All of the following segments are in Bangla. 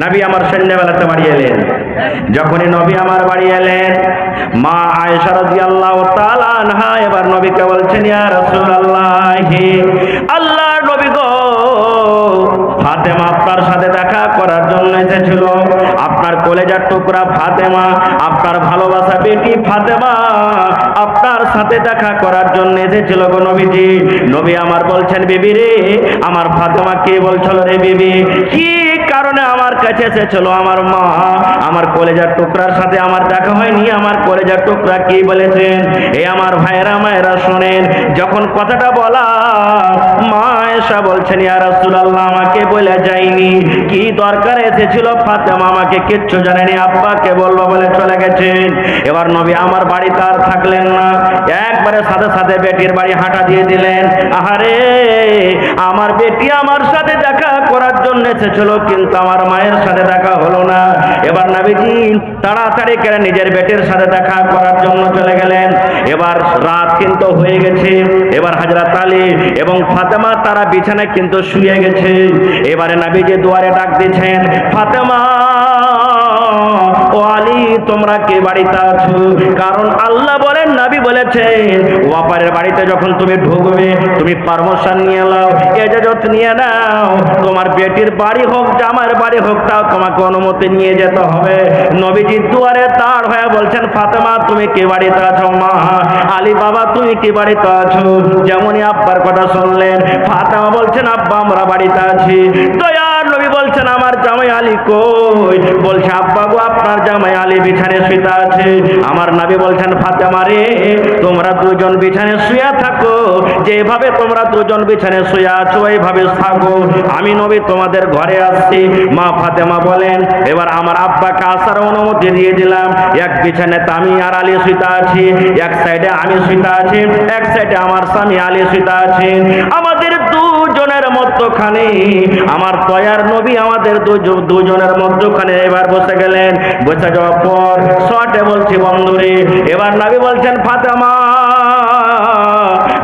নবী আমার সন্ধ্যাবেলাতে বাড়ি এলেন। যখনই নবী আমার বাড়ি এলেন, মা আয়েশা রাদিয়াল্লাহু তাআলা আনহা এবার নবীকে বলছেন, ইয়া রাসূলুল্লাহ, আল্লাহর নবী গো, ফাতেমা আপনার সাথে দেখা করার জন্য এসেছিল। আপনার কলেজার টুকরা ফাতেমা, আপনার ভালোবাসা বেটি ফাতেমা আপনার সাথে দেখা করার জন্য এসেছিল গো নবীজি। নবী আমার বলছেন, বিবি রে, আমার ফাতেমা কে বলছিল রে বিবি? কি কারণে আমার কাছে এসেছিল? আমার মা, আমার কলেজার টুকরার সাথে আমার দেখা হয়নি। আমার কলেজার টুকরা কি বলেছেন? এ আমার ভাইরা মায়েরা শোনেন, যখন কথাটা বলা, মা আয়েশা বলছেন, ইয়া রাসূলুল্লাহ, আমাকে বলে যায়নি। কি দরকার এসেছিল ফাতেমা? আমাকে কিচ্ছু জানেনি, আব্বাকে বলবো বলে চলে গেছেন। এবার নবী আমার বাড়িতে আর থাকলেন না, একবারে সাথে সাথে বেটির বাড়ি হাঁটা দিয়ে দিলেন। আহারে, আমার বেটি আমার সাথে দেখা করার জন্য এসেছিল, কিন্তু আমার মায়ের সাথে দেখা হলো না। এবার নবীজি তাড়াতাড়ি করে নিজের বেটির সাথে দেখা করার জন্য চলে গেলেন। এবার রাত কিন্তু হয়ে গেছে। এবার হযরত আলী এবং ফাতেমা তারা বিছানায় কিন্তু শুয়ে গেছে। এবারে নবীজি দুয়ারে ডাক দিয়েছেন, ফাতেমা ও আলী, তোমরা কে বাড়িতে আছো? কারণ আল্লাহ বলেন, নবী বলেছেন, ওয়াপারের বাড়িতে যখন তুমি ঢুকবে, তুমি পারমিশন নিয়ে নাও, ইজাজত নিয়ে নাও। তোমার বেটির বাড়ি হোক, জামাইয়ের বাড়ি হোক, তাও তোমাকে অনুমতি নিয়ে যেতে হবে। নবীজি দুয়ারে দাঁড় হয়ে বলছেন, ফাতেমা তুমি কে বাড়িতে আছো? মা আলী বাবা তুমি কে বাড়িতে আছো? যেমনই আব্বার কথা শুনলেন, ফাতেমা বলছেন, আব্বা আমরা বাড়িতে আছি। দয়ার নবী বলছেন, আমার জামাই আলী কই? বলছে, আব্বা গো, আপনার জামাই আলী বিছানায় শুয়ে আছে। আমার নবী বলছেন, ফাতেমা রে, তোমরা দুজন বিছানায় শুয়ে থাকো, যেভাবে তোমরা দুজন বিছানায় শুয়ে আছো এইভাবে থাকো, আমি নবী তোমাদের ঘরে আসছি। মা ফাতেমা বলেন, এবার আমার আব্বাকে আসার অনুমতি দিয়ে দিলাম। এক বিছানাতে আমি আর আলী শুয়ে আছি, এক সাইডে আমি শুয়ে আছি, এক সাইডে আমার স্বামী আলী শুয়ে আছেন। আমাদের দুজনের মধ্যখানে আমার দয়ার নবী আমাদের দুজনের মধ্যখানে এবার বসে গেলেন। বসে যাওয়ার পর শর্টে বলছি, বন্ধুরে, এবার নবী বলছেন, ফাতেমা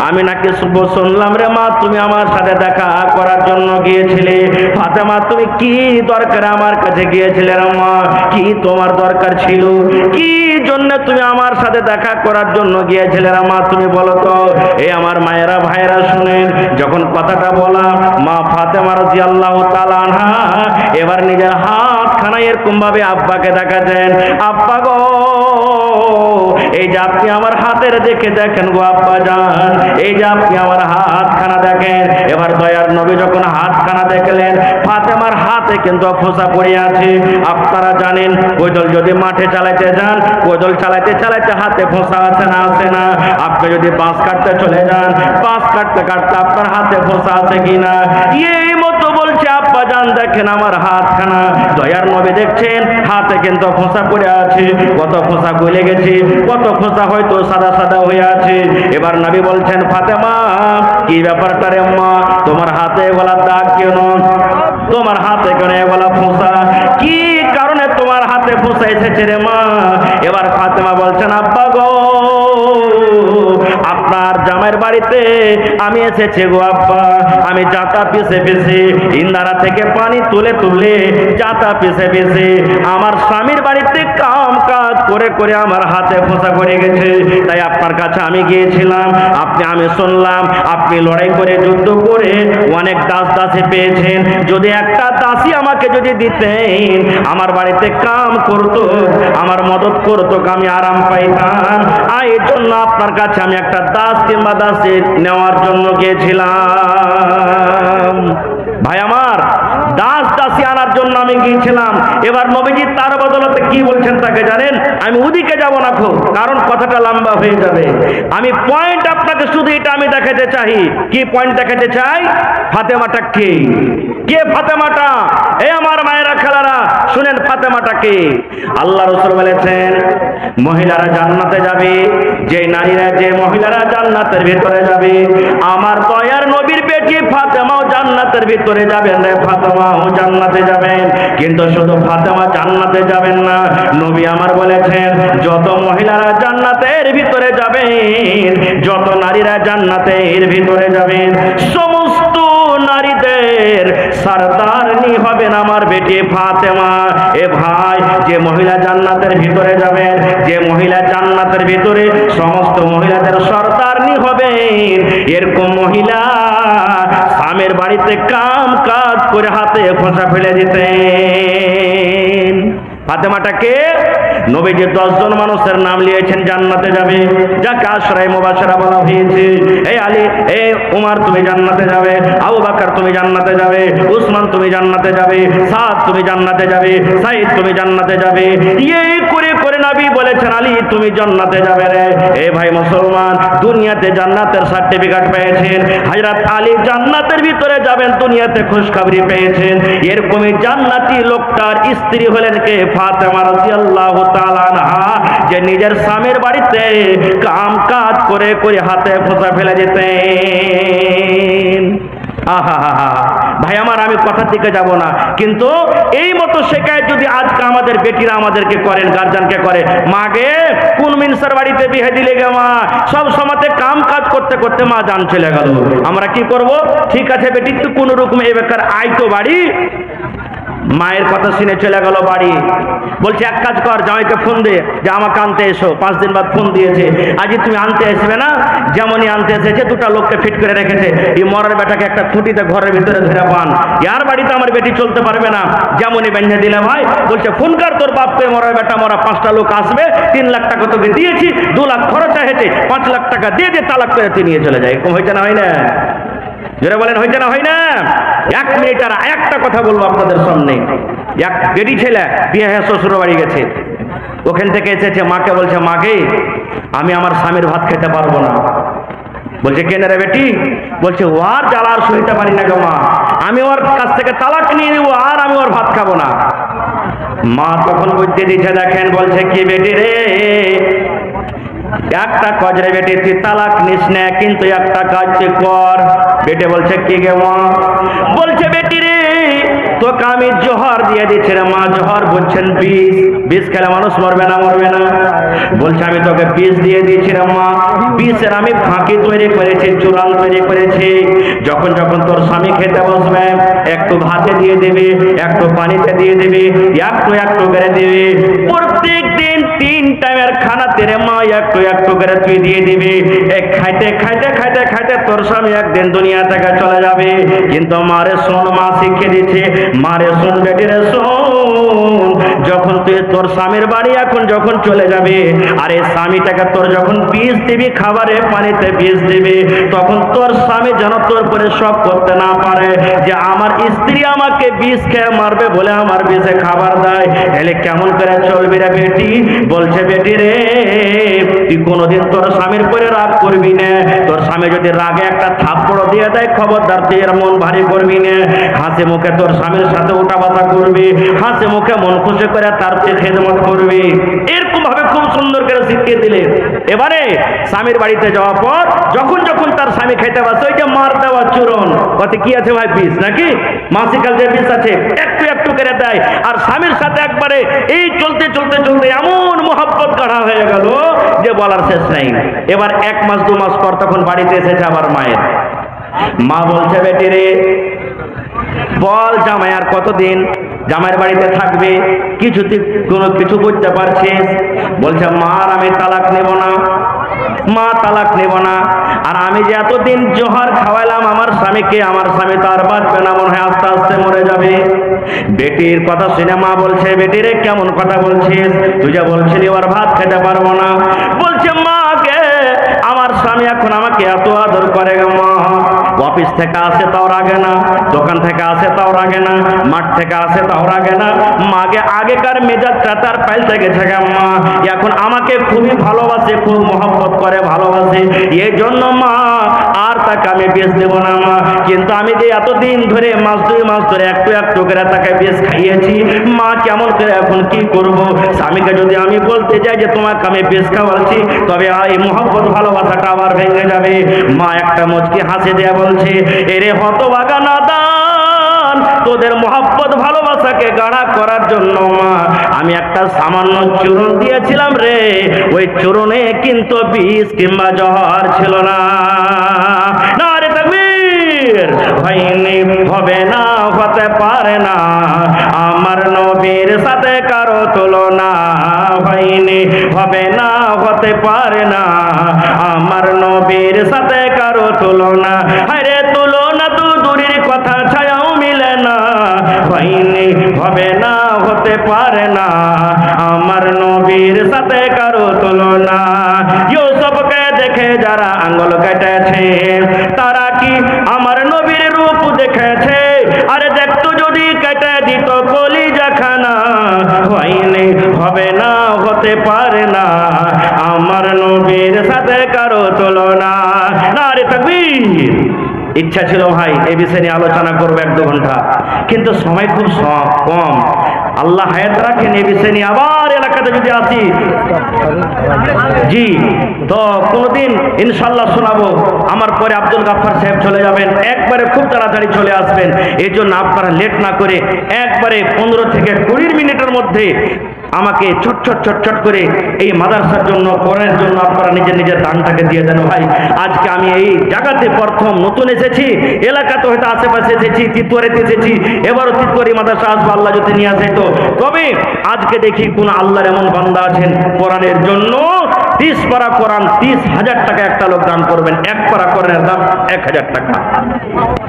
আমি নাকি শুনলাম রে মা, তুমি আমার সাথে দেখা করার জন্য গিয়েছিলে। ফাতেমা তুমি কি দরকার আমার কাছে গিয়েছিলে রে মা? কি তোমার দরকার ছিল? কি জন্য তুমি আমার সাথে দেখা করার জন্য গিয়েছিলে রে মা? তুমি বলো তো। এই আমার মায়েরা ভাইরা শুনেন, যখন কথাটা বলা, মা ফাতেমা রাদিয়াল্লাহু তাআলা আনহা এবার নিজের হাতখানা এরকম ভাবে আব্বাকে দেখাতেন, আব্বা গো, এই যে আপনি আমার হাতের দেখে দেখেন গো আব্বা জান, এই যে আপনি আমার হাতখানা দেখেন। এবার দয়ার নবী যখন হাতখানা দেখলেন, ফাতেমার হাতে কিন্তু ফোঁসা পড়ে আছে। আপনারা জানেন, কোদল যদি মাঠে চালাইতে যান, কোদল চালাইতে চালাইতে হাতে ফোঁসা আছে না আছে না? আপনি যদি বাঁশ কাটতে চলে যান, বাঁশ কাটতে কাটতে আপনার হাতে ফোঁসা আছে কিনা? এই মতো বলছে, আব্বা জান দেখেন আমার হাতখানা। দয়ার নবী দেখছেন হাতে কিন্তু ফোঁসা পড়ে আছে, কত ফোঁসা গলে গেছে, কত ফোঁসা হয়তো সাদা সাদা হয়ে আছে। এবার নবী বলছেন, ফাতেমা কি ব্যাপারটা রে মা, তোমার হাতে এগুলা দাগ কেন? তোমার হাতে কেন এগুলা ফোঁসা? কি কারণে তোমার হাতে ফোঁসা এসেছে রে মা? এবার ফাতেমা বলছেন, আব্বা গো, আপনার জামাইয়ের বাড়িতে আমি এসেছি গো আব্বা। আমি জাতা পিছে পিছে, ইন্দারা থেকে পানি তুলে তুলে জাতা পিছে পিছে আমার স্বামীর বাড়িতে কাম কাজ করে করে আমার হাতে ফোঁসা করে গেছে। তাই আপনার কাছে আমি গিয়েছিলাম। আমি শুনলাম আপনি লড়াই করে যুদ্ধ করে অনেক দাস দাসী পেয়েছেন। যদি একটা দাসী আমাকে যদি দিতেন, আমার বাড়িতে কাম করতো, আমার মদত করতো, আমি আরাম পাইতাম। আর এর জন্য আপনার কাছে আমি একটা দাস কিংবা দাসী নেওয়ার জন্য গিয়েছিলাম। ভাই আমার, দাস দাসী আনার জন্য আমি গিয়েছিলাম। এবার নবীজি তার বদলতে কি বলছেন তাকে জানেন? আমি ওদিকে যাব না খুব, কারণ কথাটা লম্বা হয়ে যাবে। আমি পয়েন্ট আপনাকে শুধু এটা আমি দেখাতে চাই। কি পয়েন্ট দেখাতে চাই? ফাতেমাটা কে? কে ফাতেমাটা? এই আমার মায়েরা খালারা শুনেন, ফাতেমাটা কে? আল্লাহ রাসূল বলেছেন, মহিলারা জান্নাতে যাবে, যে নারীরা, যে মহিলারা জান্নাতের ভিতরে যাবে, আমার দয়ার নবীর বেটি ফাতেমাও জান্নাতের ভিতরে যাবেন রে, ফাতেমাও জান্নাতে যাবেন। কিন্তু শুধু ফাতেমা জান্নাতে যাবেন না, নবী আমার বলেছেন, যত মহিলারা জান্নাতের ভিতরে যাবেন, যত নারীরা জান্নাতের ভিতরে যাবেন, সমস্ত নারীদের সরদারনি হবেন আমার বেটি ফাতেমা। এ ভাই, যে মহিলা জান্নাতের ভিতরে যাবেন, যে মহিলা জান্নাতের ভিতরে সমস্ত মহিলাদের সরদারনি হবেন, এরকম মহিলা স্বামীর বাড়িতে কাম কাজ করে হাতে খোঁচা ফেলে দিতেন। ফাতেমাটাকে নবীজি 10 জন মানুষের নাম নিয়েছেন জান্নাতে যাবে, যাকে আশরায়ে মুবাশশারা বলা হয়েছে। এই আলী, এই উমর তুমি জান্নাতে যাবে, আবু বকর তুমি জান্নাতে যাবে, উসমান তুমি জান্নাতে যাবে, সাদ তুমি জান্নাতে যাবে, সাঈদ তুমি জান্নাতে যাবে। এই করে করে নবী বলেছেন আলী তুমি জান্নাতে যাবে রে। এই ভাই মুসলমান, দুনিয়াতে জান্নাতের সার্টিফিকেট পেয়েছেন, হযরত আলী জান্নাতের ভিতরে যাবেন, দুনিয়াতে খুশখবরি পেয়েছেন। এরকমই জান্নাতি লোকটার স্ত্রী হলেন কে? ফাতেমা রাদিয়াল্লাহু তাআলা আনহা, যে নিজের স্বামীর বাড়িতে কাম কাজ করে করে হাতে খোঁচা ফেলে দিতেন। আহা ভাই আমার, আমি কথার দিকে যাব না, কিন্তু এই মতো শেখায় যদি আজকে আমাদের বেটিরা আমাদেরকে করেন, গার্জিয়ানকে করে, মাগে কোন মিনসার বাড়িতে বিয়ে দিলে গে মা, সব সময়তে কাম কাজ করতে করতে মা জান চলে গেল, আমরা কি করব? ঠিক আছে বেটি, তুই কোন রকম এই বেকার আয় তো বাড়ি। মায়ের কথা শুনে চলে গেল বাড়ি। বলছে এক কাজ কর, জামাইকে ফোন দে যে আমাকে আনতে এসো। 5 দিন বাদ ফোন দিয়েছে, আজকে তুমি আনতে আসবে না? যেমনই আনতে এসেছে, দুটা লোককে ফিট করে রেখেছে। এই মরার বেটাকে একটা খুঁটিতে ঘরের ভিতরে ধরে পান, ইয়ার বাড়িতে আমার বেটি চলতে পারবে না। যেমনই বেঁধে দিলে ভাই, বলছে ফোন কর তোর বাপকে, মরার বেটা মরা 5টা লোক আসবে, 3 লাখ টাকা তোকে দিয়েছি, 2 লাখ খরচ হয়েছে, 5 লাখ টাকা দিয়ে দিয়ে তালাক করে তুই নিয়ে চলে যায়। এরকম হয়েছে না হয় না? যারা বলেন হয়েছে না হয় না? 1 মিনিট আর একটা কথা বলবো আপনাদের সামনে। এক বেটি ছেলে বিয়ে হয়ে শ্বশুর বাড়ি গেছে, ওখান থেকে এসেছে, মাকে বলছে মাকে আমি আমার স্বামীর ভাত খেতে পারবো না। বলছে কেন রে বেটি? বলছে ও আর জ্বালা আর সইতে পারি না গো মা, আমি ওর কাছ থেকে তালাক নিয়ে নিবো, আর আমি ওর ভাত খাবো না। মা তখন বুঝতে দিচ্ছে, দেখেন বলছে কি বেটি রে, একটা কাজ রে বেটি, তুই তালাক নিস না, কিন্তু একটা কাজ তুই কর। বেটে বলছে কি গে মা? বলছে বেটি রে, তোকে আমি জোহর দিয়ে দিচ্ছি রে মা। জোহর বলছেন বিষ, বিষ খেলে মানুষ মরবে না? মরবে না। বলছে আমি তোকে বিষ দিয়ে দিচ্ছি রে মা, বিষের আমি ফাঁকি তৈরি করেছি, চূড়ান তৈরি করেছি। যখন যখন তোর স্বামী খেতে বসবে, একটু ভাতে দিয়ে দেবে, একটু পানিতে দিয়ে দেবে, একটু একটু করে দেবে। প্রত্যেক দিন 3 টাইমের খানাতে রে মা একটু একটু করে তুই দিয়ে দিবি। খাইতে খাইতে খাইতে খাইতে তোর স্বামী একদিন দুনিয়া থেকে চলে যাবে। কিন্তু মারে শোন, মা শিখিয়ে দিচ্ছে, মারে শোন বেটি রে শোন, যখন তুই তোর স্বামীর বাড়ি এখন যখন চলে যাবে, আর এই স্বামীটাকে তোর যখন বিষ দিবি, খাবারে পানিতে বিষ দিবি, তখন তোর স্বামী যেন তোর পরে শক করতে না পারে যে আমার স্ত্রী আমাকে বিষ খেয়ে মারবে বলে আমার বিষে খাবার দেয়। তাহলে কেমন করে চলবি রে বেটি? বলছে বেটি রে, তুই কোনোদিন তোর স্বামীর পরে রাগ করবি না। তোর স্বামী যদি রাগে একটা থাপ্পড় দিয়ে দেয়, খবরদার তুই এর মন ভারী করবি না। হাসি মুখে তোর স্বামীর সাথে উঠা বসা করবি, হাসি মুখে মন খুশি করে তার খেদমত করবি। এরকম ভাবে খুব সুন্দর করে শিখিয়ে দিলে। এবারে স্বামীর বাড়িতে যাওয়ার পর যখন যখন তার স্বামী খেতে বসে, ওই যে মার দেওয়া চূরণ, কত কি আছে ভাই? বিষ নাকি? মাসিকাল যে বিষ আছে, একটু একটু করে দেয়। আর স্বামীর সাথে একবারে এই চলতে চলতে চলতে এমন মোহাব্বত গাঢ়া হয়ে গেল যে বলার শেষ নাই। এবার 1 মাস 2 মাস পর তখন বাড়িতে এসেছে আবার মায়ের। মা বলছে বেটি রে, বল জামাই আর কতদিন জামাইয়ের বাড়িতে থাকবে? কোনো কিছু বুঝতে পারছিস? বলছে মা আমি তালাক নেব না, মা তালাক নেব না। আর আমি যে এতদিন জোহর খাওয়াইলাম আমার স্বামীকে, আমার স্বামী তো আর বাঁচবে না, মনে হয় আস্তে আস্তে মরে যাবে। বেটির কথা শুনে মা বলছে বেটি রে কেমন কথা বলছিস? তুই যা বলছিলি ওর ভাত খেতে পারবো না। বলছে মাকে আমার স্বামী এখন আমাকে এত আদর করে গো মা, অফিস থেকে আসে তাও রাগে না, দোকান থেকে আসে তাও রাগে না, মাঠ থেকে আসে তাও রাগে না। মাকে আগেকার মেজাজটা তার পাল্টে গেছে গো মা, এখন আমাকে খুবই ভালোবাসে, খুব মহব্বত করে, ভালোবাসে। এই জন্য মা আর তাকে আমি বেশ দেবো না মা। কিন্তু আমি যে এতদিন ধরে মাস 2 মাস ধরে একটু একটু করে তাকে বেশ খাইয়েছি, মা কেমন করে এখন কি করব? স্বামীকে যদি আমি বলতে যাই যে তোমাকে আমি বেশ খাওয়াচ্ছি, তবে এই মহব্বত ভালোবাসাটা আবার ভেঙে যাবে। মা একটা মুচকি হাসি দিয়ে বলছে, এরে হতভাগা নাদান, তোদের মহব্বত ভালোবাসাকে গাঢ় করার জন্য মা আমি একটা সামান্য চূরণ দিয়েছিলাম রে, ওই চূরণে কিন্তু বিষ কিংবা জহর ছিল না। নারে তাকবীর! হয়নি হবে না হতে হতে পারে না, আমার নবীর সাথে কারো তুলনা হয়নি, হবে না, হতে পারে না, আমার নবীর সাথে কারো তুলনা। আরে তুলনা তো দূরের কথা, ছায়াও মিলে না, হয়নি, হবে না, হতে পারে না, আমার নবীর সাথে কারো তুলনা। ইউসুফকে দেখে যারা আঙ্গুল কেটেছে, তারা কি আমার নবীর রূপ দেখেছে? আরে দেখতো যদি কেটে দিত কলিজাখানা, হয়নি, হবে না, হতে পারে না, আমার নবীর সাথে কারো তুলনা। নারে তাকবীর। ইচ্ছা ছিল ভাই এই বিষয় নিয়ে আলোচনা করবো 1-2 ঘন্টা, কিন্তু সময় খুব কম। আল্লাহ হায়াত রাখেন, এই বিষয় নিয়ে আবার এলাকাতে যদি আসি জি তো কোনদিন ইনশাল্লাহ শোনাবো। আমার পরে আব্দুল গাফফার সাহেব চলে যাবেন, একবারে খুব তাড়াতাড়ি চলে আসবেন। এই জন্য আপনারা লেট না করে একবারে 15 থেকে 20 মিনিটের মধ্যে আমাকে ছট করে এই মাদ্রাসার জন্য, কোরআনের জন্য আপনারা নিজের নিজের দানটাকে দিয়ে দেন ভাই। আজকে আমি এই জায়গাতে প্রথম নতুন এসেছি, এলাকাতে হয়তো আশেপাশে এসেছি, তিতুয়ারিতে এসেছি, এবারও তিতুয়ারি মাদ্রাসা আসবো আল্লাহ যদি নিয়ে আসে তো। তবে আজকে দেখি কোন আল্লাহর এমন বান্দা আছেন কোরআনের জন্য 30 পারা কোরআন 30,000 টাকা একটা লোক দান করবেন। 1 পারা কোরআনের দাম 1000 টাকা।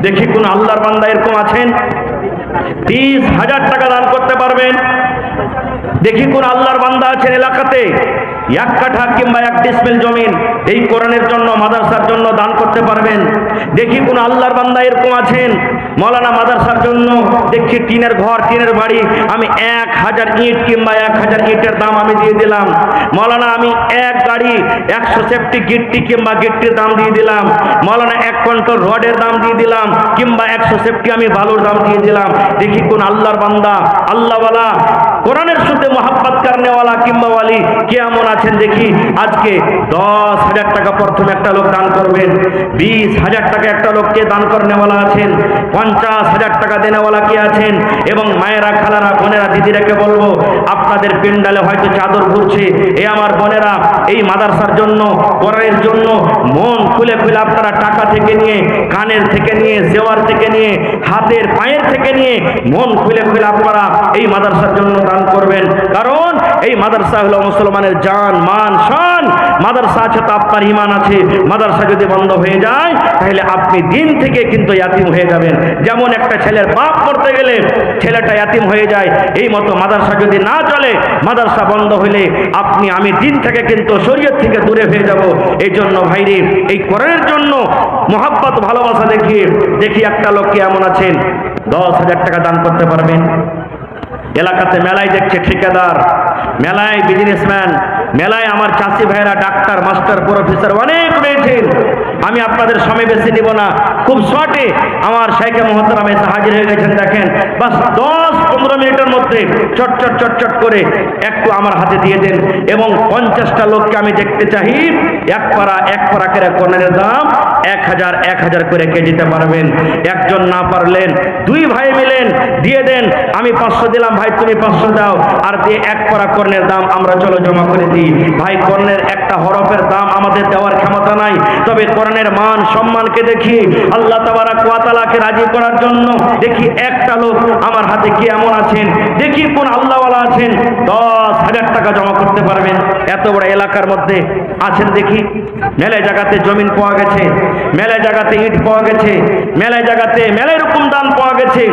দেখি কোন আল্লাহর বান্দা এরকম আছেন 30,000 টাকা দান করতে পারবেন। দেখি কোন আল্লাহর বান্দা আছেন এলাকাতে 1 কাঠা কিংবা 1 ডিসমিল জমিন এই কোরআনের জন্য, মাদ্রাসার জন্য দান করতে পারবেন। দেখি কোন আল্লাহর বান্দা এরকম আছেন মৌলানা মাদ্রাসার জন্য, দেখছি টিনের ঘর, টিনের বাড়ি, আমি 1000 ইট কিংবা 1000 ইটের দাম আমি দিয়ে দিলাম। মৌলানা আমি 1 গাড়ি 100 সেফটি গিট্টি কিংবা গিট্টির দাম দিয়ে দিলাম। মৌলানা 1 কুইন্টাল রডের দাম দিয়ে দিলাম, কিংবা 100 সেফটি আমি বালুর দাম দিয়ে দিলাম। দেখি কোন আল্লাহর বান্দা, আল্লাহওয়ালা, কোরআনের সাথে মোহাব্বত করনেওয়ালা কিংবা ওয়ালি কেমন আছেন দেখি। আজকে 10,000 টাকা প্রথমে একটা লোক দান করবেন, 20,000 টাকা একটা লোককে দান করনেওয়ালা আছেন, 50,000 টাকা দেনেওয়ালা কে আছেন। এবং মায়েরা, খালারা, বোনেরা, দিদিরাকে বলবো আপনাদের পেন্ডালে হয়তো চাদর ঘুরছে, এ আমার বোনেরা এই মাদ্রাসার জন্য, কোরআনের জন্য মন খুলে খুলে আপনারা টাকা থেকে নিয়ে, কানের থেকে নিয়ে, জেওয়ার থেকে নিয়ে, হাতের পায়ের থেকে নিয়ে মন খুলে খুলে আপনারা এই মাদ্রাসার জন্য দান করবেন। কারণ এই মাদ্রাসা হলো মুসলমানের জান, মান, শান। মাদ্রাসা আছে তো আপনার ঈমান আছে। মাদ্রাসা যদি বন্ধ হয়ে যায় তাহলে আপনি দিন থেকে কিন্তু ইয়াতিম হয়ে যাবেন। যেমন একটা ছেলের বাপ মরতে গেলে ছেলেটা ইয়াতিম হয়ে যায়, এই মতো মাদ্রাসা যদি না চলে, মাদ্রাসা বন্ধ হলে আপনি, আমি দিন থেকে কিন্তু শরীয়ত থেকে দূরে হয়ে যাব। এই জন্য ভাইরে এই কোরআনের জন্য মোহাব্বত, ভালোবাসা দেখিয়ে দেখি একটা লোককে এমন আছেন 10,000 টাকা দান করতে পারবেন। এলাকাতে মেলায় দেখছে ঠিকাদার, মেলায় বিজনেসম্যান, মেলায় আমার চাষি ভাইরা ডাক্তার, মাস্টার, প্রফেসর অনেক রয়েছেন। আমি আপনাদের সময় বেশি নিব না, খুব শর্টে আমার শাইখে মুহতারাম এসে হাজির হয়ে গেছেন। দেখেন বাস 10-15 মিনিটের মধ্যে চট করে একটু আমার হাতে দিয়ে দেন। এবং 50টা লোককে আমি দেখতে চাই 1 পারা করে কোরআনের দাম 1000 করে কে দিতে পারবেন। একজন না পারলেন 2 ভাই মিলেন দিয়ে দেন। আমি 500 দিলাম, ভাই তুমি 500 দাও, আর দিয়ে 1 পারা কোরআনের দাম আমরা চলো জমা করে দিই। ভাই কোরআনের একটা হরফের দাম আমাদের দেওয়ার ক্ষমতা নাই, তবে কোরআনের মান সম্মানকে দেখি আল্লাহ তাবারাক ওয়া তাআলাকে রাজি করার জন্য দেখি একটা লোক আমার হাতে কি এমন আছেন, দেখি কোন আল্লাহওয়ালা আছেন 10,000 টাকা জমা করতে পারবেন। এত বড় এলাকার মধ্যে আছেন দেখি। মেলায় জায়গাতে জমিন পাওয়া গেছে, মেলায় জায়গাতে ইট পাওয়া গেছে, মেলায় জায়গাতে মেলায় রকম দান পাওয়া গেছে।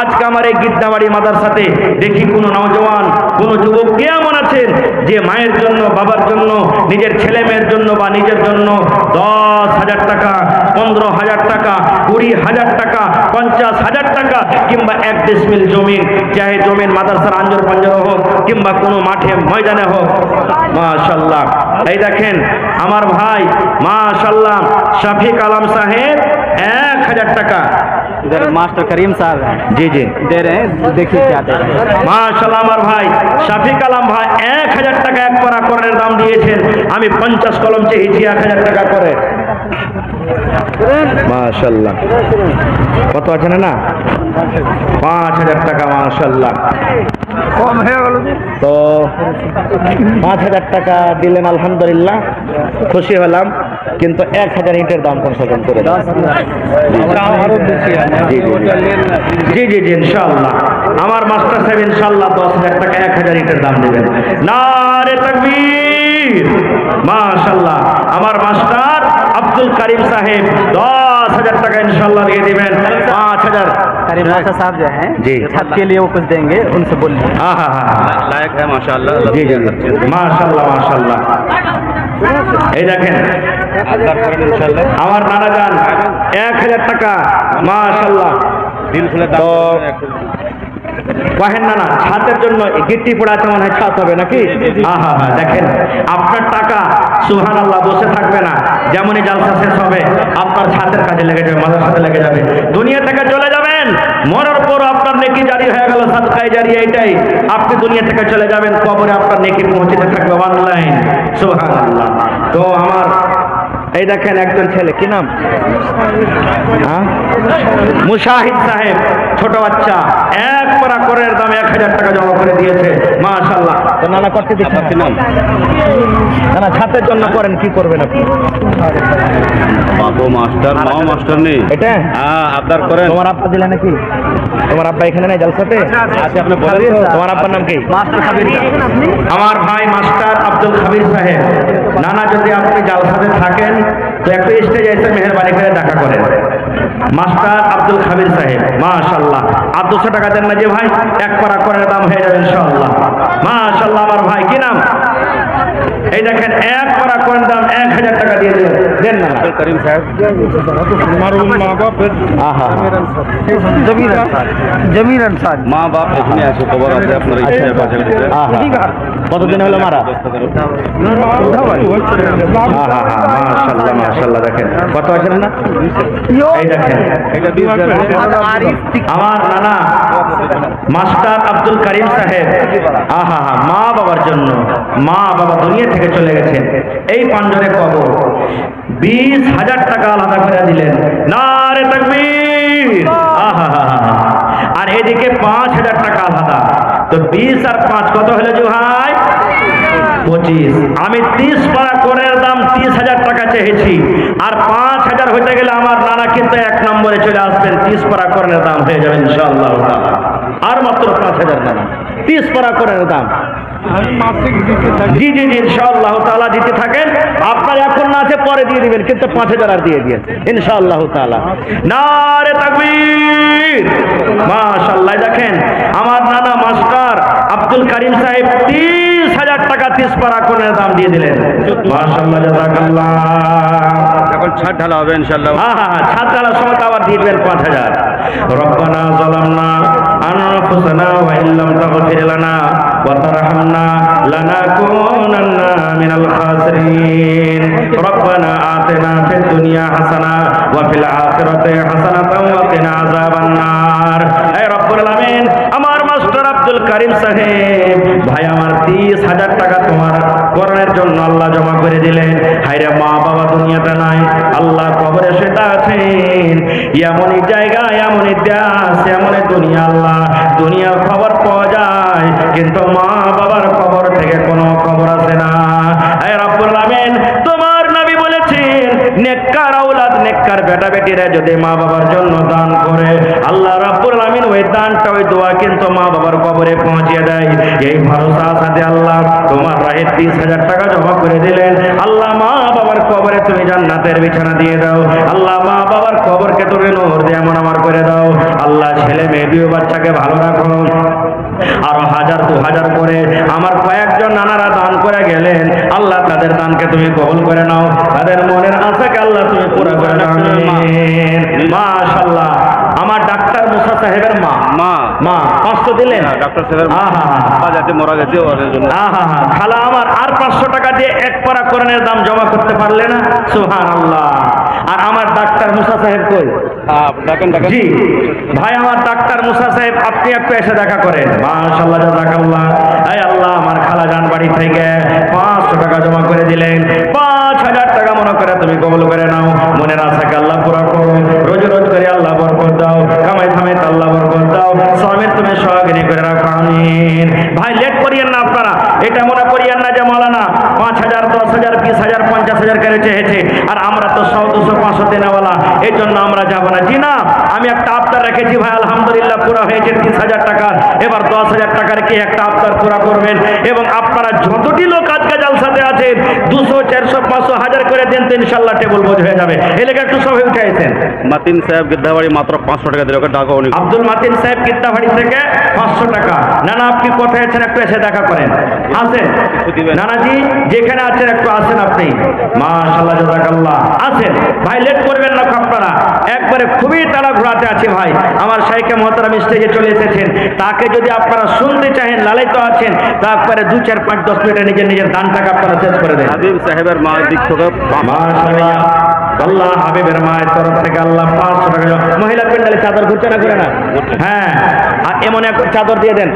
আজকে আমার এই গিদ্দাবাড়ি মাদ্রাসাতে দেখি কোনো নওজওয়ান, কোনো যুবক কে এমন আছেন যে মায়ের জন্য, বাবার জন্য, নিজের ছেলে মেয়ের জন্য বা নিজের জন্য 10,000 টাকা, 15,000 টাকা, 20,000 টাকা, 50,000 টাকা কিংবা 1 ডিসমিল জমিন, চাহে জমিন মাদ্রাসার আঞ্জর পাঞ্জর হোক কিংবা কোনো মাঠে ময়দানে হোক। মাশাআল্লাহ, এই দেখেন আমার ভাই माशाल्लाह शफीक आलम साहेब 1000 টাকা इधर मास्टर करीम साहब हैं जी जी दे रहे हैं, देखिए क्या दे रहे हैं। माशाल्लाह আমার ভাই শফিক আলম ভাই 1000 টাকা 1 পারা কোরআনের দাম দিয়েছেন। আমি 50 কলম চেয়েছি 1000 টাকা করে। মাশাআল্লাহ। কত আছে না? 5,000 টাকা। মাশাআল্লাহ, কম হয়ে গেল তো 5,000 টাকা দিলেন, আলহামদুলিল্লাহ, খুশি হলাম। কিন্তু 1,000 ইটের দাম কনসেশন করে দেন। জি জি জি, ইনশাআল্লাহ আমার মাস্টার সাহেব ইনশাআল্লাহ 10,000 টাকা 1,000 ইটের দাম দেবেন। নারে তাকবীর। মাশাআল্লাহ, আমার মাস্টার আব্দুল করিম সাহেব 10,000 টাকা इंशाल्लाह দিয়ে দিবেন। 5,000 करीम मास्टर साहब जो हैं जी। छत के लिए वो कुछ देंगे, उनसे बोलिए। हाँ हाँ हाँ, लायक है माशाअल्लाह। जी जी माशाल्लाह माशाल्लाह। এই দেখেন আমার নানা যান 1,000 টাকা। মাশাআল্লাহ, দিল খুলে তো কহেন না ছাদের জন্য গিট্টি পোড়াতে মনে হয় ছাদ হবে নাকি? হ্যাঁ হ্যাঁ হ্যাঁ, দেখেন আপনার টাকা সুবহানাল্লাহ বসে থাকবে না। যেমনই জালসা শেষ হবে আপনার ছাদের কাজে লেগে যাবে, মাদ্রাসাতে লেগে যাবে, দুনিয়া থেকে চলে যাবেন। মরার পর আপনার নেকি জারি হয়ে গেল, সাদকায়ে জারিয়া। এটাই, আপনি দুনিয়া থেকে চলে যাবেন, কবরে আপনার নেকি পৌঁছতে থাকবে অনলাইন। সুবহানাল্লাহ। তো আমার এই দেখেন একজন ছেলে, কি নাম? হ্যাঁ, মুশাহিদ সাহেব, ছোট বাচ্চা, এক পারা করের দাম 1,000 টাকা জমা করে দিয়েছে। মাশাআল্লাহ। তো নানা করতে দিচ্ছেন নাম নানা ছাতের জন্য করেন, কি করবেন আপনি? বাবু মাস্টার, মাও মাস্টার নেই এটা হ্যাঁ আবদার করেন। তোমার আব্বা দিলে নাকি? তোমার আব্বা এখানে নেই জালসাতে? আচ্ছা আপনি বলেন তোমার আব্বার নাম কি? मास्टर खबीर আমার ভাই মাস্টার আব্দুল খাবির সাহেব। নানা, যদি আপনি জালসাতে থাকেন তো একটু স্টেজে এসে মেহরবানি করে দেখা করেন। মাস্টার আব্দুল খাবির সাহেব, মাশাআল্লাহ। আর 200 টাকা দেন না যে ভাই, এক পারা করের দাম হয়ে যাবে ইনশাআল্লাহ। মাশাআল্লাহ, আমার ভাই, কি নাম? এই দেখেন এক পারা করের দাম 1,000 টাকা দিয়ে দিলেন। দেন না করিম সাহেব। আহা, जमीर अंसार মা বাপ এখানে আছে, খবর আছে আপনার ইচ্ছে পাশে দিতে। আহা, কতদিন হলো মারা? মাশাআল্লাহ মাশাআল্লাহ। দেখেন কত আছেন না? এই দেখেন এটা 20,000 আমার নানা মাস্টার আব্দুল করিম সাহেব, আহা হা, মা বাবার জন্য, মা বাবা দুনিয়া থেকে চলে গেছেন, এই পাঞ্জরে কবর 20,000 টাকা আলাদা করে দিলেন। নারে তাকবীর। আহা হা হা। আর এদিকে 5,000 টাকা আলাদা। তো 20 আর 5 কত হলো জুহাই? 25। আমি 30 পারা করের দাম 30,000 টাকা চেয়েছি, আর 5,000 হইতে গেলে আমার নানা কিন্তু 1 নম্বরে চলে আসবেন। 30 পারা করের দাম হয়ে যাবে ইনশাআল্লাহ। আর মাত্র 5,000 নানা, 30 পারা করের দাম। জি জি জি, ইনশাআল্লাহ তাআলা দিতে থাকেন। আপনার এখন না আছে, পরে দিয়ে দিবেন, কিন্তু 5,000 আর দিয়ে দিয়েন ইনশাআল্লাহ তাআলা। নারে তাকবীর। মাশাআল্লাহ। দেখেন আমার নানা মাস্টার আব্দুল করিম সাহেব 30,000 টাকা 30 পারা কোণের দাম দিয়ে দিলেন। মাশাআল্লাহ, জাযাকাল্লাহ। এখন ছাদ ঢালা হবে ইনশাআল্লাহ। হ্যাঁ হ্যাঁ, ছাদ ঢালার সময় আবার দিয়ে দিবেন 5,000। রব্বানা যালামনা আনফুসানা ওয়া ইল্লাম তাগফির লানা ওয়া তারহামনা লানাকুনান্না মিনাল খাসিরিন। রব্বানা আতিনা ফিদ দুনিয়া হাসানা ওয়া ফিল আখিরাতি হাসানাতাও ওয়া কিনা আযাবান নার। হে রব্বুল আলামিন, আমার মাস্টার আব্দুল করিম সাহেব ভাই আমার 30,000 টাকা তোমার করণের জন্য আল্লাহ জমা করে দিলেন। হায়রে, মা বাবা দুনিয়াতে নাই, আল্লাহ কবরে সেটা আছেন। এমনই জায়গা, এমনই দেশ, এমনই দুনিয়া। আল্লাহ, দুনিয়ার খবর পাওয়া যায়, কিন্তু মা বাবার কবর থেকে কোনো খবর আসে না। হে রব্বুল আলামিন, তোমার নবী বলেছেন নেককার আওলাদ, নেককার বেটা বেটিরা যদি মা বাবার জন্য দান করে, আল্লাহ রাব্বুল আলামিন ওই দানটা, ওই দোয়া কিন্তু মা বাবার কবরে পৌঁছে দেয়। এই ভরসা সাথে আল্লাহ তোমার রাহে 30,000 টাকা জমা করে দিলেন। আল্লাহ, মা বাবার কবরে তুমি জান্নাতের বিছানা দিয়ে দাও। আল্লাহ, মা বাবার কবরকে তুমি নূর দিয়ে এমন আমার করে দাও। আল্লাহ, ছেলে মেয়ে বিয়ে বাচ্চাকে ভালো রাখো। আরো 1000 2000 করে আমার কয়েকজন নানারা দান করে গেলেন। আল্লাহ, তাদের দানকে তুমি কবুল করে নাও, তাদের মনের আশাকে আল্লাহ তুমি পুরো করে দাও। আমিন। মাশাআল্লাহ। আমার ডাক্তার মুসা সাহেবের মা মা 500 দিলেন। ডক্টর সাহেব আহা বাবা যাতে মারা গেছে ওর জন্য। আহা, খালা আমার আর 500 টাকা দিয়ে এক পারা কোরআনের দাম জমা করতে পারলে না? সুবহানাল্লাহ। আর আমার ডাক্তার মুসা সাহেব কই? ডাকেন ডাকেন। জি ভাই, আমার ডাক্তার মুসা সাহেব, আপনি একটু এসে দেখা করেন। মাশাআল্লাহ, জাযাকাল্লাহ। আল্লাহ আমার খালাজান বাড়ি থেকে 500 টাকা জমা করে দিলেন, 5000 টাকা মনে করে তুমি কবুল করে নাও। মনের আশাকে আল্লাহ পুরা করো, রোজ রোজ করে আল্লাহ বরকত দাও, কামাই থামে আল্লাহ বরকত দাও, শ্রমের তুমি সহগিনী করে রাখো, আমিন। ভাই লেট করিয়েন না আপনারা, এটা মনে করিয়েন না যে মাওলানা 5000 10,000 20,000 50,000 করে চেয়েছে আর আমরা তো 100 200 500 দেনেওয়ালা, এই জন্য আমরা যাবো না। জি না, আমি একটা আবদার রেখেছি ভাই, আলহামদুলিল্লাহ পুরা হয়েছে 30,000 টাকার, এবার 10,000 টাকার কি একটা আবদার পুরা করবেন। এবং আপনারা যতটি লোক আজকে জালসাতে আছেন 200 400 500 1000 করে দেন তো ইনশাআল্লাহ টেবিল বোঝ হয়ে যাবে। এই লেগে একটু সবাই উঠাইছেন। মাতিন সাহেব গিদ্দাবাড়ি মাত্র 500 টাকা দিলে ওকে ডাকা উনি। আব্দুল মাতিন সাহেব গিদ্দাবাড়ি থেকে 500 টাকা। নানা আপনি কোথায় আছেন একটু এসে দেখা করেন, আসেন নানাজি, যেখানে আছেন একটু আসেন আপনি। মাশাআল্লাহ জাযাকাল্লাহ, আসেন ভাই, লেট করবেন না আপনারা, একবারে খুবই তাড়া ঘোরাতে আছে ভাই। আমার শাইখে মুহতারাম স্টেজে চলে এসেছেন, তাকে যদি আপনারা শুনতে চাহেন, লালায়িত আছেন, তা একবারে 2 4 5 10 মিনিটে নিজের নিজের দান টাকা আপনারা শেষ করে দেন। হাবিব সাহেবের মা দিক থেকে মাশাআল্লাহ, আল্লাহ হাবিবের মায়ের তরফ থেকে আল্লাহ 500 টাকা। মহিলা প্যান্ডেলে চাদর ঘুরছে না ঘুরে না? হ্যাঁ, আর এমন এক চাদর দিয়ে দেন,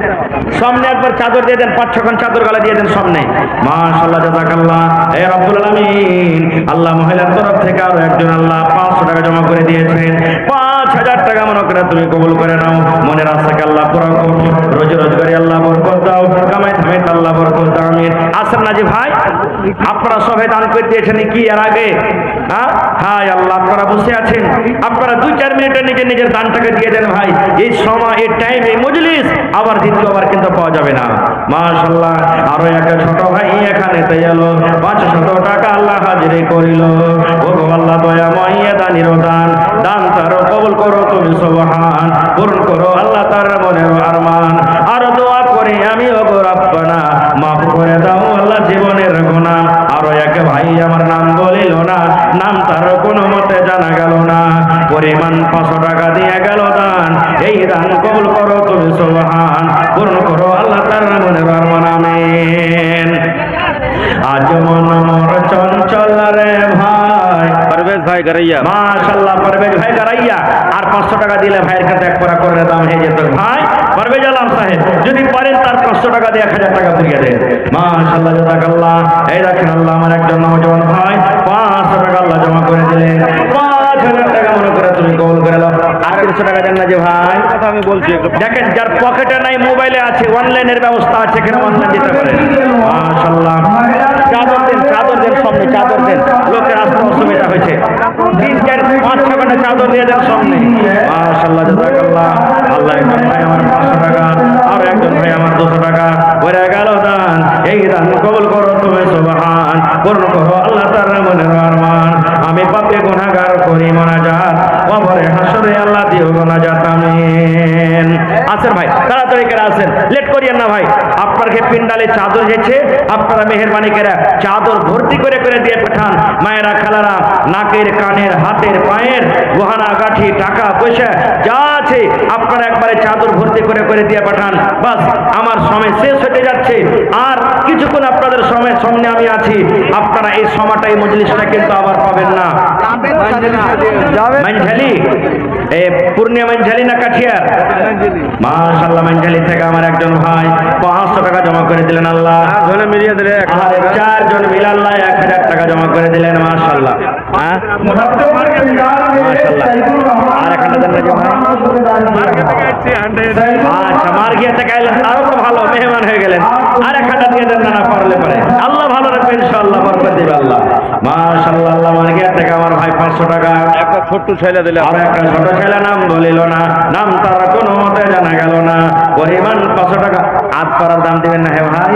সামনে একবার চাদর দিয়ে দেন, 5-6 খান চাদর গালা দিয়ে দেন সামনে। মাশাআল্লাহ জাযাকাল্লাহ, হে রব্বুল আলামিন, আল্লাহ মহিলার তরফ থেকে আরো একজন আল্লাহ 500 টাকা জমা করে দিয়েছেন, 5000 টাকা মনে করে তুমি কবুল করে নাও। মনের আশাকে আল্লাহ পুরা করো, রোজ রোজ করে আল্লাহ বরকত দাও, কামাই থামে আল্লাহ বরকত দাও, আমিন। আসেন না যে ভাই, আপনারা সবাই দান করে দিয়েছেন কি এর আগে? হ্যাঁ হায় আল্লাহ, আপনারা বসে আছেন, আপনারা 2 4 মিনিটে নিজের নিজের দানটাকে দিয়ে দেন ভাই। এই সময়, এই টাইম, এই মজলিস আবার দ্বিতীয়বার কিন্তু পাওয়া যাবে না। মাশাআল্লাহ, আরো একটা ছোট ভাই এখানে তো এলো, 500 টাকা আল্লাহ হাজিরি করিল। ও গো আল্লাহ দয়াময়, দানির দান, দান তার কবুল করো তুমি সুবহান, পূরণ করো আল্লাহ তার মনের আরমান। আর দোয়া করি আমি, ও গো রব্বানা, মাফ করে দাও আল্লাহ জীবনের গুনাহ। আরো এক ভাই আমার নাম বলিল না, নাম তার কোনো মতে জানা গেল না, পরিমাণ 500 টাকা দিয়ে গেল দান। এই দান কবুল করো তুমি সুবহান, পূরণ করো আল্লাহ তার মনের আরমান, আমিন। আজ মন মোর চঞ্চল রে ভাই, পারভেজ ভাই গারাইয়া। মাশাআল্লাহ, পারভেজ ভাই গারাইয়া। আর 500 টাকা দিলে ভাইয়ের কাছে এক করা করে দাম হয়ে যেত। ভাই পারভেজ আলম সাহেব, যদি পারেন তার 500 টাকা দিয়ে 1000 টাকা পুরিয়ে দেন। মাশাআল্লাহ জাযাকাল্লাহ। এই দেখেন আল্লাহ আমার একজন নওজোয়ান ভাই 500 টাকা আল্লাহ জমা করে দিলেন, 5000 টাকা মনে করে তুমি কবুল করে নাও। আর 300 টাকা দেন না যে ভাই? কথা আমি বলছি একটু দেখেন, যার পকেটে নাই, মোবাইলে আছে, অনলাইনের ব্যবস্থা আছে, এখানে অনলাইন দিতে পারেন। মাশাআল্লাহ, চাদর দেন, চাদর দেন সামনে, চাদর দেন, লোকের আসতে অসুবিধা হয়েছে। 3 4 5 6 ঘন্টা চাদর দিয়ে দেন সামনে। মাশাআল্লাহ জাযাকাল্লাহ। আল্লাহ একজন ভাই আমার 500 টাকা, আর একজন ভাই আমার 200 টাকা করে গেল দান। এই দান কবুল করো তুমি সুবহান, পূর্ণ করো আল্লাহ তার মনের আরমান। আমি পাপী গুনাহগার করি মোনাজাত, কবরে হাসরে আল্লাহ দিও মোনাজাত, আমিন। আসেন ভাই, তাড়াতাড়ি করে আসেন, লেট করিয়েন না ভাই। আপনার কে পিন্ডালে চাদর হয়েছে, আপনারা মেহেরবানি করে চাদর ভর্তি করে করে দিয়ে পাঠান। মায়েরা খালারা, নাকের কানের হাতের পায়ের গহনা গাঠি টাকা পয়সা যা আছে আপনারা একবারে চাদর ভর্তি করে করে দিয়ে পাঠান। বাস, আমার সময় শেষ হতে যাচ্ছে, আর কিছুক্ষণ আপনাদের সময়ের সামনে আমি আছি। আপনারা এই সময়টা, এই মজলিসটা কিন্তু আবার পাবেন না। মানঝালি, পূর্ণিয়া মানঝালি না কাঠিয়ার? মাশাআল্লাহ, মানঝালি থেকে আমার একজন ভাই 500 টাকা জমা করে দিলেন। আল্লাহ ধরে মিলিয়ে দিলে 4 জন মিলে আল্লাহ 1000 টাকা জমা করে দিলেন। মাশাআল্লাহ, হ্যাঁ মাশাআল্লাহ। আর এখানে দেন না যে ভাই? আচ্ছা, মার্গিয়া থেকে আইলেন, আরো তো ভালো, মেহমান হয়ে গেলেন। আর 1000 দিয়ে দেন না, পারলে পারে। আল্লাহ ভালো রাখবে ইনশাআল্লাহ, বরকত দিবে আল্লাহ। মাশাআল্লাহ, আল্লাহ মার্গিয়া থেকে আমার ভাই 500 টাকা। একটা ছোট্ট ছেলে দিলে, আর একটা ছোট ছেলে নাম বলিল না, নাম তার কোনো মতে জানা গেল না, পরিমাণ 500 টাকা। আজ পাড়ার দাম দিবেন না হে ভাই?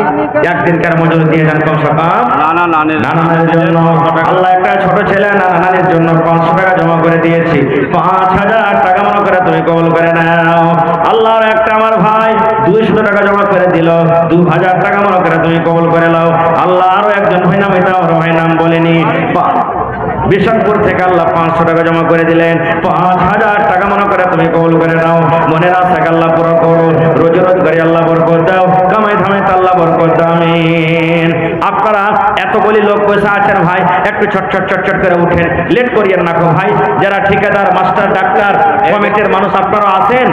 একদিনকার মজুরি দিয়ে যান কমসে কম। নানানের জন্য আল্লাহ একটা ছোট ছেলে নানানের জন্য 500 টাকা জমা করে দিয়েছি, 5000 টাকা মনে করে তুমি কবুল করে নাও। আল্লাহর একটা আমার ভাই 200 টাকা জমা করে দিল, 2000 টাকা মনে করে তুমি কবুল করে নাও। আল্লাহ আরো একজন ভাই নাম, এটা ওর ভাই নাম বলেনি, বিশনপুর থেকে আল্লাহ 500 টাকা জমা করে দিলেন, 5000 টাকা মনে করে তুমি কবুল করে নাও। মনের আশাকে আল্লাহ পুরো করো, রোজ রোজ করে আল্লাহ বরকত দাও, কামাই ধামাই আল্লাহ বরকত দাও, আমিন। আপনারা এতগুলি লোক পয়সা আছেন ভাই, একটু ছট ছট ছট ছট করে উঠেন, লেট করিয়েন না ভাই। যারা ঠিকাদার, মাস্টার, ডাক্তার, কমিটির মানুষ আপনারা আছেন,